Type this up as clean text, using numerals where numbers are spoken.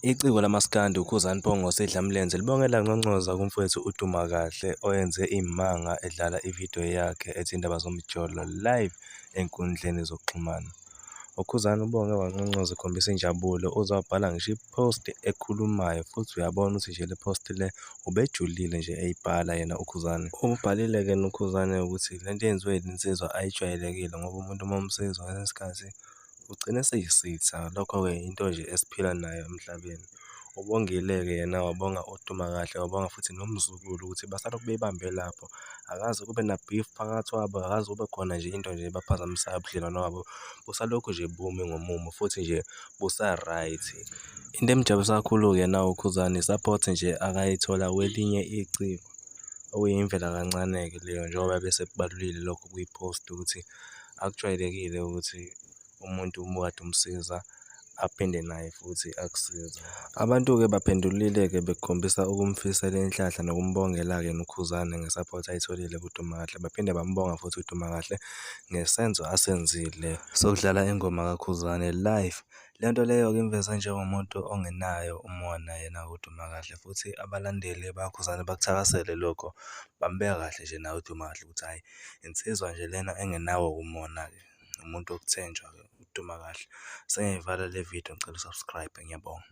Iciko lamaskandi uKhuzani Sedlamlenze libongela ngconcoza kumfowethu uDumakahle oyenze imanga edlala ividiyo yakhe ethi indaba zomjolo live enkundleni zokuxhumana. UKhuzani ubonge wanconcoza ekhombisa injabulo uzawubhala ngisho ipost ekhulumayo futhi uyabona ukuthi nje le post le ubejulile nje eyibhala yena uKhuzani. Ubhalile-ke uKhuzani ukuthi lento eyenziwe insizwa ayijwayelekile ngoba umuntu uma umsizwa ngesinye isikhathi ugcine eseyisitha. Lokho-ke into nje esiphila nayo emhlabeni. Ubongile-ke yena wabonga uDumakahle, wabonga futhi nomzukulu ukuthi basalokhu beyibambe lapho. Akaze kube na-beef phakathi kwabo, akaze kube khona nje into nje ebaphazamisayo ubudlelwano babo. Busalokhu nje bumi ngomumo futhi nje busa-right. Into emjabulisa kakhulu-ke yena uKhuzani i-support nje akayithola kwelinye iciko. Okuyimvela kancane-ke leyo njengoba bese kubalulile lokho kuyi-post ukuthi akujwayelekile ukuthi umuntu uma kade umsiza aphinde naye futhi akusiza. Abantu-ke baphendulile-ke bekhombisa ukumfisela inhlanhla nokumbongela-ke uKhuzani nge-support ayitholile kuDumakahle. Baphinde bambonga futhi uDumakahle ngesenzo asenzile sokudlala ingoma kaKhuzani live. Le nto leyo-ke imveza njengomuntu ongenayo umona yena uDumakahle futhi abalandeli bakaKhuzani bakuthakasele lokho. Bambeka kahle nje nawe uDumakahle ukuthi hhayi insizwa nje lena engenawo umona-ke, umuntu wokuthenjwa-ke uDumakahle. Sengiyayivala le video, ngicela u-subscribe, ngiyabonga.